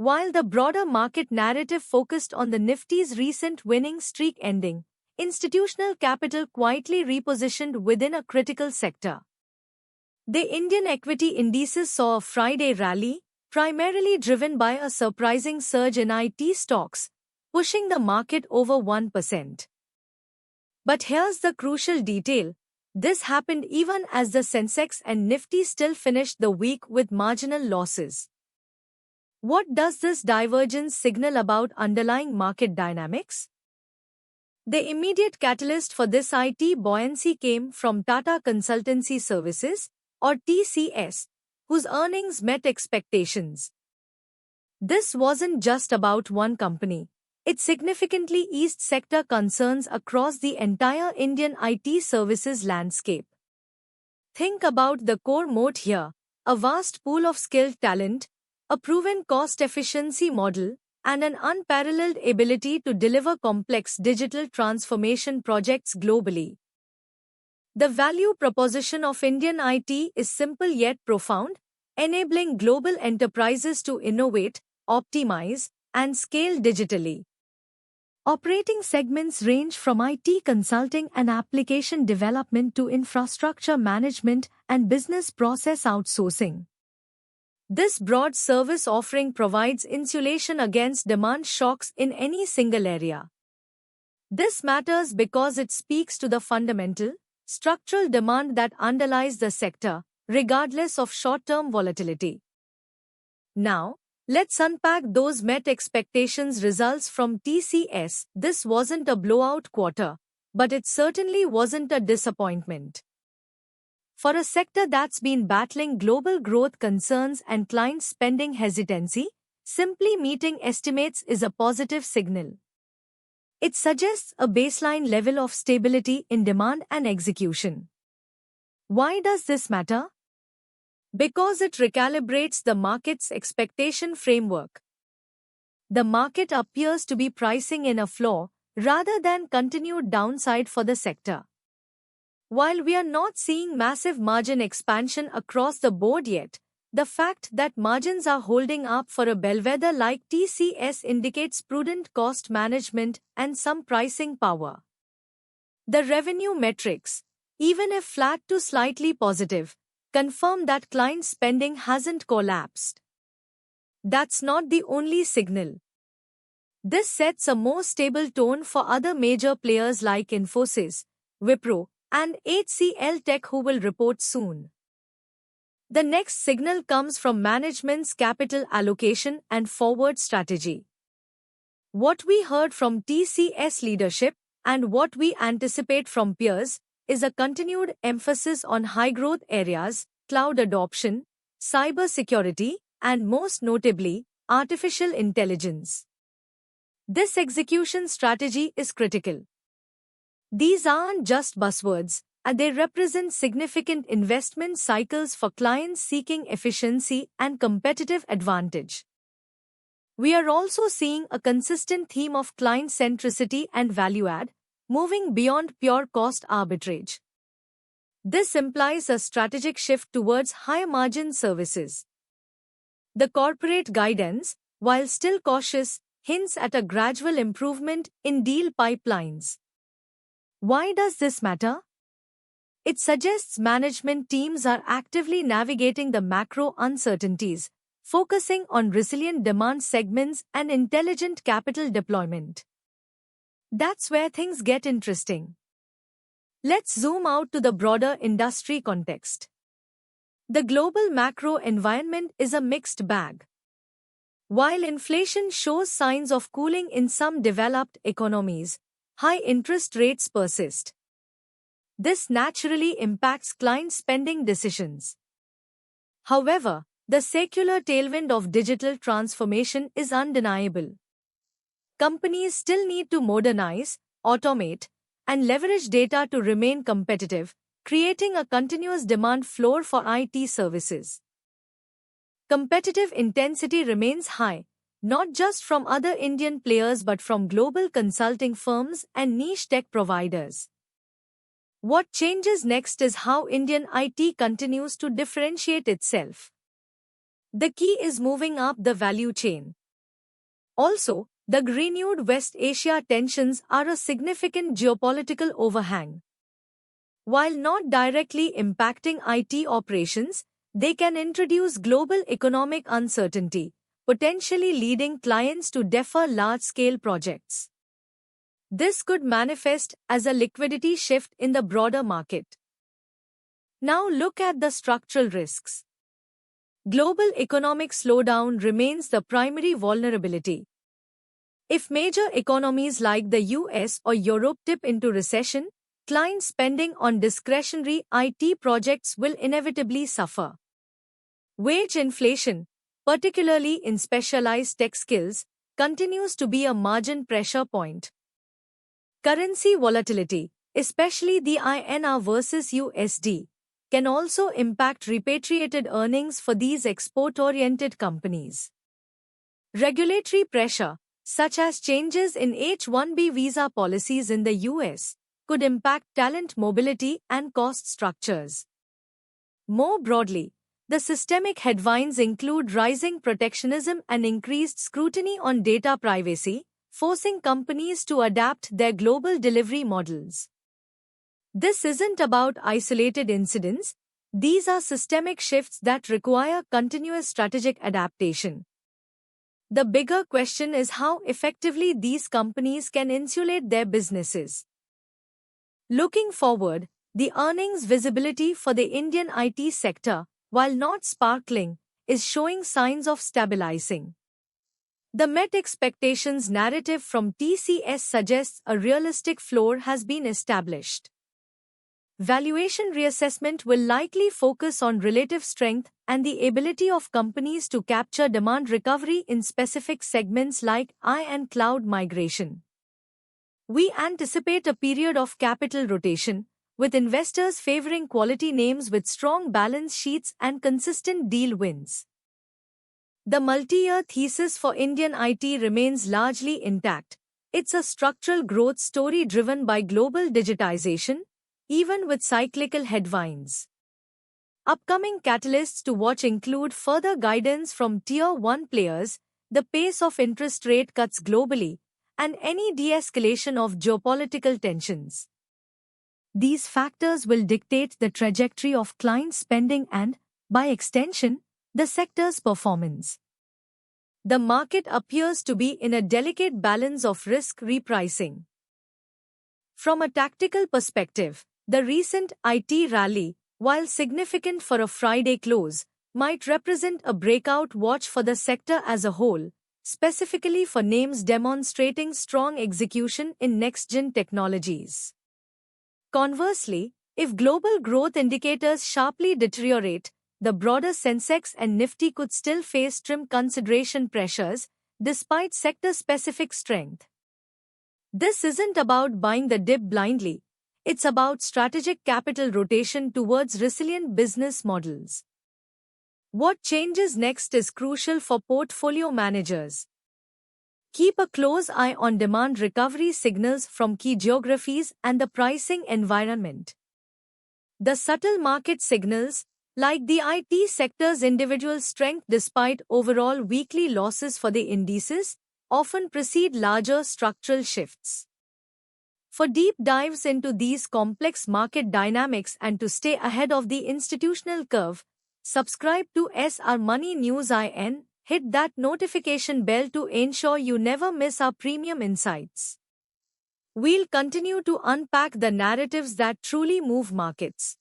While the broader market narrative focused on the Nifty's recent winning streak ending, institutional capital quietly repositioned within a critical sector. The Indian equity indices saw a Friday rally, primarily driven by a surprising surge in IT stocks, pushing the market over 1%. But here's the crucial detail. This happened even as the Sensex and Nifty still finished the week with marginal losses. What does this divergence signal about underlying market dynamics? The immediate catalyst for this IT buoyancy came from Tata Consultancy Services, or TCS, whose earnings met expectations. This wasn't just about one company. It significantly eased sector concerns across the entire Indian IT services landscape. Think about the core moat here: a vast pool of skilled talent, a proven cost efficiency model, and an unparalleled ability to deliver complex digital transformation projects globally. The value proposition of Indian IT is simple yet profound, enabling global enterprises to innovate, optimize, and scale digitally. Operating segments range from IT consulting and application development to infrastructure management and business process outsourcing. This broad service offering provides insulation against demand shocks in any single area. This matters because it speaks to the fundamental, structural demand that underlies the sector, regardless of short-term volatility. Now, let's unpack those met expectations results from TCS. This wasn't a blowout quarter, but it certainly wasn't a disappointment. For a sector that's been battling global growth concerns and client spending hesitancy, simply meeting estimates is a positive signal. It suggests a baseline level of stability in demand and execution. Why does this matter? Because it recalibrates the market's expectation framework. The market appears to be pricing in a floor rather than continued downside for the sector. While we are not seeing massive margin expansion across the board yet, the fact that margins are holding up for a bellwether like TCS indicates prudent cost management and some pricing power. The revenue metrics, even if flat to slightly positive, confirm that client spending hasn't collapsed. That's not the only signal. This sets a more stable tone for other major players like Infosys, Wipro, and HCL who will report soon. The next signal comes from management's capital allocation and forward strategy. What we heard from TCS leadership and what we anticipate from peers is a continued emphasis on high-growth areas, cloud adoption, cybersecurity, and most notably, artificial intelligence. This execution strategy is critical. These aren't just buzzwords, they represent significant investment cycles for clients seeking efficiency and competitive advantage. We are also seeing a consistent theme of client centricity and value add, moving beyond pure cost arbitrage. This implies a strategic shift towards higher margin services. The corporate guidance, while still cautious, hints at a gradual improvement in deal pipelines. Why does this matter? It suggests management teams are actively navigating the macro uncertainties, focusing on resilient demand segments and intelligent capital deployment. That's where things get interesting. Let's zoom out to the broader industry context. The global macro environment is a mixed bag. While inflation shows signs of cooling in some developed economies, high interest rates persist. This naturally impacts client spending decisions. However, the secular tailwind of digital transformation is undeniable. Companies still need to modernize, automate, and leverage data to remain competitive, creating a continuous demand floor for IT services. Competitive intensity remains high, not just from other Indian players but from global consulting firms and niche tech providers. What changes next is how Indian IT continues to differentiate itself. The key is moving up the value chain. Also, the renewed West Asia tensions are a significant geopolitical overhang. While not directly impacting IT operations, they can introduce global economic uncertainty, potentially leading clients to defer large-scale projects. This could manifest as a liquidity shift in the broader market. Now look at the structural risks. Global economic slowdown remains the primary vulnerability. If major economies like the US or Europe dip into recession, client spending on discretionary IT projects will inevitably suffer. Wage inflation, particularly in specialized tech skills, continues to be a margin pressure point. Currency volatility, especially the INR versus USD, can also impact repatriated earnings for these export-oriented companies. Regulatory pressure, such as changes in H-1B visa policies in the US, could impact talent mobility and cost structures. More broadly, the systemic headwinds include rising protectionism and increased scrutiny on data privacy, forcing companies to adapt their global delivery models. This isn't about isolated incidents, these are systemic shifts that require continuous strategic adaptation. The bigger question is how effectively these companies can insulate their businesses. Looking forward, the earnings visibility for the Indian IT sector, while not sparkling, is showing signs of stabilizing. The Met expectations narrative from TCS suggests a realistic floor has been established. Valuation reassessment will likely focus on relative strength and the ability of companies to capture demand recovery in specific segments like AI and cloud migration. We anticipate a period of capital rotation, with investors favoring quality names with strong balance sheets and consistent deal wins. The multi-year thesis for Indian IT remains largely intact. It's a structural growth story driven by global digitization, even with cyclical headwinds. Upcoming catalysts to watch include further guidance from Tier 1 players, the pace of interest rate cuts globally, and any de-escalation of geopolitical tensions. These factors will dictate the trajectory of client spending and, by extension, the sector's performance. The market appears to be in a delicate balance of risk repricing. From a tactical perspective, the recent IT rally, while significant for a Friday close, might represent a breakout watch for the sector as a whole, specifically for names demonstrating strong execution in next-gen technologies. Conversely, if global growth indicators sharply deteriorate, the broader Sensex and Nifty could still face trim consideration pressures, despite sector-specific strength. This isn't about buying the dip blindly. It's about strategic capital rotation towards resilient business models. What changes next is crucial for portfolio managers. Keep a close eye on demand recovery signals from key geographies and the pricing environment. The subtle market signals, like the IT sector's individual strength despite overall weekly losses for the indices, often precede larger structural shifts. For deep dives into these complex market dynamics and to stay ahead of the institutional curve, subscribe to SR Money News IN. Hit that notification bell to ensure you never miss our premium insights. We'll continue to unpack the narratives that truly move markets.